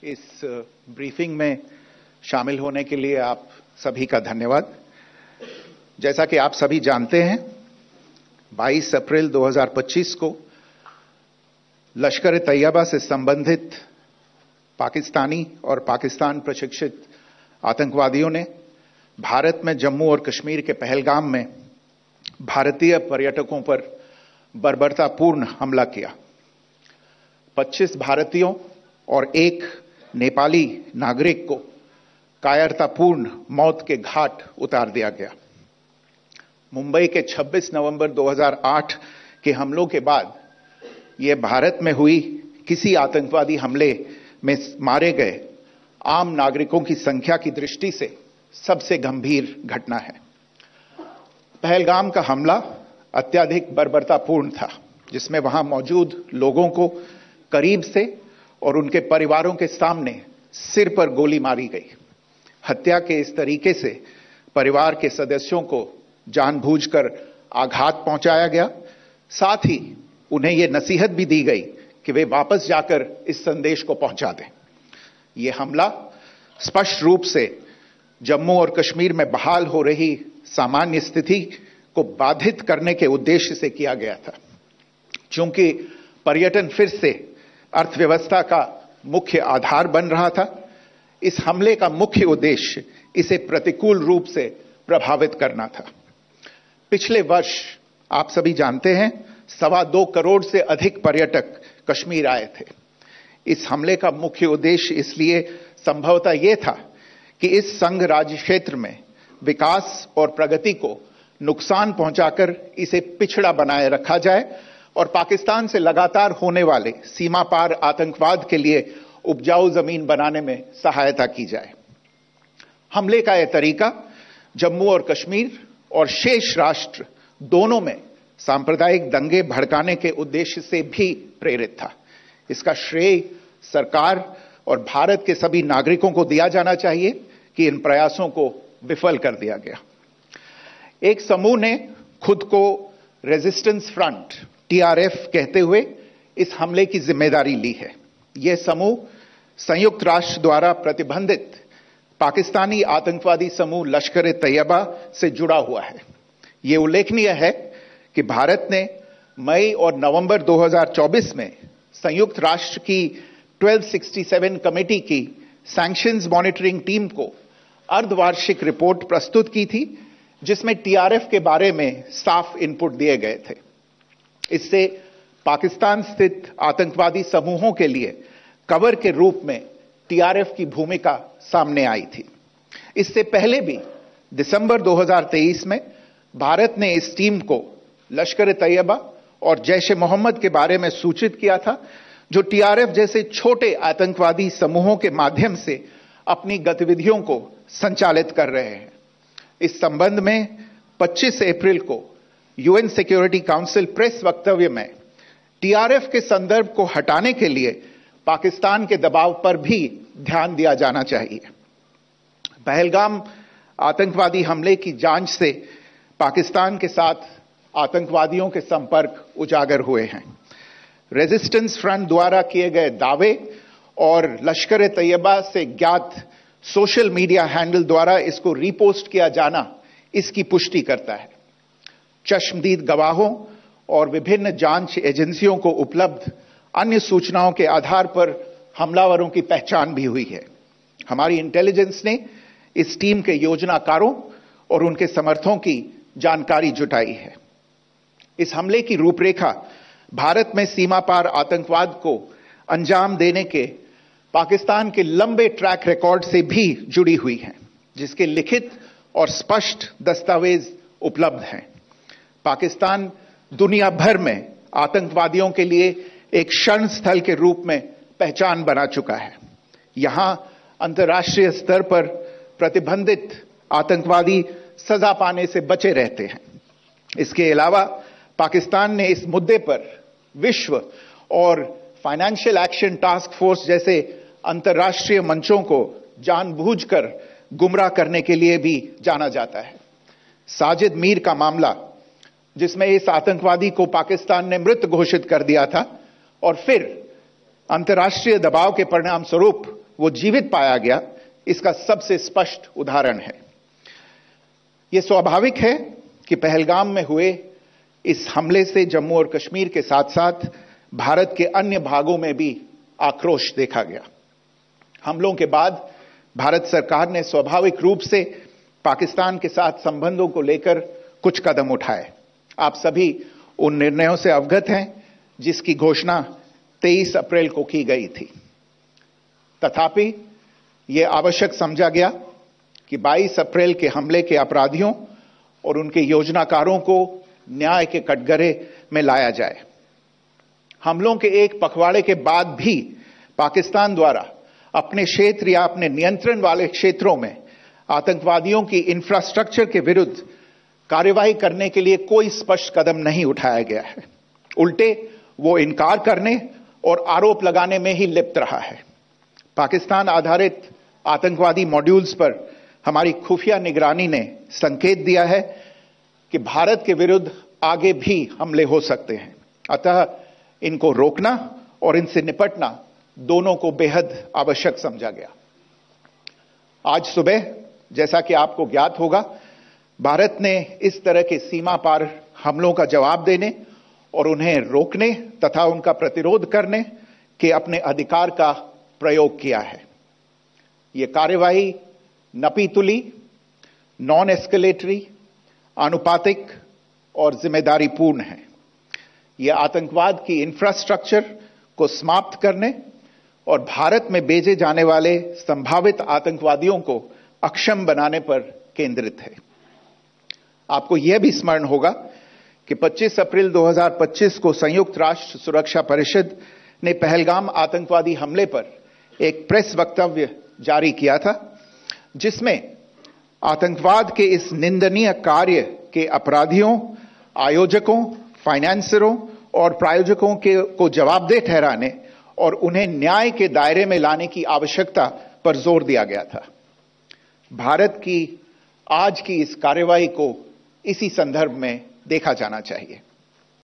इस ब्रीफिंग में शामिल होने के लिए आप सभी का धन्यवाद। जैसा कि आप सभी जानते हैं, 22 अप्रैल 2025 को लश्कर ए तैयबा से संबंधित पाकिस्तानी और पाकिस्तान प्रशिक्षित आतंकवादियों ने भारत में जम्मू और कश्मीर के पहलगाम में भारतीय पर्यटकों पर बर्बरतापूर्ण हमला किया। 25 भारतीयों और एक नेपाली नागरिक को कायरतापूर्ण मौत के घाट उतार दिया गया। मुंबई के 26 नवंबर 2008 के हमलों के बाद यह भारत में हुई किसी आतंकवादी हमले में मारे गए आम नागरिकों की संख्या की दृष्टि से सबसे गंभीर घटना है। पहलगाम का हमला अत्यधिक बर्बरतापूर्ण था, जिसमें वहां मौजूद लोगों को करीब से और उनके परिवारों के सामने सिर पर गोली मारी गई। हत्या के इस तरीके से परिवार के सदस्यों को जानबूझकर आघात पहुंचाया गया। साथ ही उन्हें यह नसीहत भी दी गई कि वे वापस जाकर इस संदेश को पहुंचा दें। यह हमला स्पष्ट रूप से जम्मू और कश्मीर में बहाल हो रही सामान्य स्थिति को बाधित करने के उद्देश्य से किया गया था। चूंकि पर्यटन फिर से अर्थव्यवस्था का मुख्य आधार बन रहा था, इस हमले का मुख्य उद्देश्य इसे प्रतिकूल रूप से प्रभावित करना था। पिछले वर्ष आप सभी जानते हैं, 2.25 करोड़ से अधिक पर्यटक कश्मीर आए थे। इस हमले का मुख्य उद्देश्य इसलिए संभवतः यह था कि इस संघ राज्य क्षेत्र में विकास और प्रगति को नुकसान पहुंचाकर इसे पिछड़ा बनाए रखा जाए और पाकिस्तान से लगातार होने वाले सीमा पार आतंकवाद के लिए उपजाऊ जमीन बनाने में सहायता की जाए। हमले का यह तरीका जम्मू और कश्मीर और शेष राष्ट्र दोनों में सांप्रदायिक दंगे भड़काने के उद्देश्य से भी प्रेरित था। इसका श्रेय सरकार और भारत के सभी नागरिकों को दिया जाना चाहिए कि इन प्रयासों को विफल कर दिया गया। एक समूह ने खुद को रेजिस्टेंस फ्रंट TRF कहते हुए इस हमले की जिम्मेदारी ली है। यह समूह संयुक्त राष्ट्र द्वारा प्रतिबंधित पाकिस्तानी आतंकवादी समूह लश्कर ए तैयबा से जुड़ा हुआ है। यह उल्लेखनीय है कि भारत ने मई और नवंबर 2024 में संयुक्त राष्ट्र की 1267 कमेटी की सैंक्शंस मॉनिटरिंग टीम को अर्धवार्षिक रिपोर्ट प्रस्तुत की थी, जिसमें TRF के बारे में साफ इनपुट दिए गए थे। इससे पाकिस्तान स्थित आतंकवादी समूहों के लिए कवर के रूप में TRF की भूमिका सामने आई थी। इससे पहले भी दिसंबर 2023 में भारत ने इस टीम को लश्कर ए तैयबा और जैश ए मोहम्मद के बारे में सूचित किया था, जो TRF जैसे छोटे आतंकवादी समूहों के माध्यम से अपनी गतिविधियों को संचालित कर रहे हैं। इस संबंध में 25 अप्रैल को UN सिक्योरिटी काउंसिल प्रेस वक्तव्य में TRF के संदर्भ को हटाने के लिए पाकिस्तान के दबाव पर भी ध्यान दिया जाना चाहिए। पहलगाम आतंकवादी हमले की जांच से पाकिस्तान के साथ आतंकवादियों के संपर्क उजागर हुए हैं। रेजिस्टेंस फ्रंट द्वारा किए गए दावे और लश्कर ए तैयबा से ज्ञात सोशल मीडिया हैंडल द्वारा इसको रीपोस्ट किया जाना इसकी पुष्टि करता है। चश्मदीद गवाहों और विभिन्न जांच एजेंसियों को उपलब्ध अन्य सूचनाओं के आधार पर हमलावरों की पहचान भी हुई है। हमारी इंटेलिजेंस ने इस टीम के योजनाकारों और उनके समर्थकों की जानकारी जुटाई है। इस हमले की रूपरेखा भारत में सीमा पार आतंकवाद को अंजाम देने के पाकिस्तान के लंबे ट्रैक रिकॉर्ड से भी जुड़ी हुई है, जिसके लिखित और स्पष्ट दस्तावेज उपलब्ध हैं। पाकिस्तान दुनिया भर में आतंकवादियों के लिए एक शरण स्थल के रूप में पहचान बना चुका है। यहां अंतर्राष्ट्रीय स्तर पर प्रतिबंधित आतंकवादी सजा पाने से बचे रहते हैं। इसके अलावा पाकिस्तान ने इस मुद्दे पर विश्व और फाइनेंशियल एक्शन टास्क फोर्स जैसे अंतर्राष्ट्रीय मंचों को जानबूझकर गुमराह करने के लिए भी जाना जाता है। साजिद मीर का मामला, जिसमें इस आतंकवादी को पाकिस्तान ने मृत घोषित कर दिया था और फिर अंतर्राष्ट्रीय दबाव के परिणाम स्वरूप वो जीवित पाया गया, इसका सबसे स्पष्ट उदाहरण है। यह स्वाभाविक है कि पहलगाम में हुए इस हमले से जम्मू और कश्मीर के साथ साथ भारत के अन्य भागों में भी आक्रोश देखा गया। हमलों के बाद भारत सरकार ने स्वाभाविक रूप से पाकिस्तान के साथ संबंधों को लेकर कुछ कदम उठाए। आप सभी उन निर्णयों से अवगत हैं जिसकी घोषणा 23 अप्रैल को की गई थी। तथापि यह आवश्यक समझा गया कि 22 अप्रैल के हमले के अपराधियों और उनके योजनाकारों को न्याय के कटघरे में लाया जाए। हमलों के एक पखवाड़े के बाद भी पाकिस्तान द्वारा अपने क्षेत्र या अपने नियंत्रण वाले क्षेत्रों में आतंकवादियों की इंफ्रास्ट्रक्चर के विरुद्ध कार्रवाई करने के लिए कोई स्पष्ट कदम नहीं उठाया गया है। उल्टे वो इनकार करने और आरोप लगाने में ही लिप्त रहा है। पाकिस्तान आधारित आतंकवादी मॉड्यूल्स पर हमारी खुफिया निगरानी ने संकेत दिया है कि भारत के विरुद्ध आगे भी हमले हो सकते हैं। अतः इनको रोकना और इनसे निपटना दोनों को बेहद आवश्यक समझा गया। आज सुबह, जैसा कि आपको ज्ञात होगा, भारत ने इस तरह के सीमा पार हमलों का जवाब देने और उन्हें रोकने तथा उनका प्रतिरोध करने के अपने अधिकार का प्रयोग किया है। यह कार्यवाही नपीतुली, नॉन एस्केलेटरी, आनुपातिक और जिम्मेदारीपूर्ण है। यह आतंकवाद की इंफ्रास्ट्रक्चर को समाप्त करने और भारत में भेजे जाने वाले संभावित आतंकवादियों को अक्षम बनाने पर केंद्रित है। आपको यह भी स्मरण होगा कि 25 अप्रैल 2025 को संयुक्त राष्ट्र सुरक्षा परिषद ने पहलगाम आतंकवादी हमले पर एक प्रेस वक्तव्य जारी किया था, जिसमें आतंकवाद के इस निंदनीय कार्य के अपराधियों, आयोजकों, फाइनेंसरों और प्रायोजकों को जवाबदेह ठहराने और उन्हें न्याय के दायरे में लाने की आवश्यकता पर जोर दिया गया था। भारत की आज की इस कार्रवाई को इसी संदर्भ में देखा जाना चाहिए।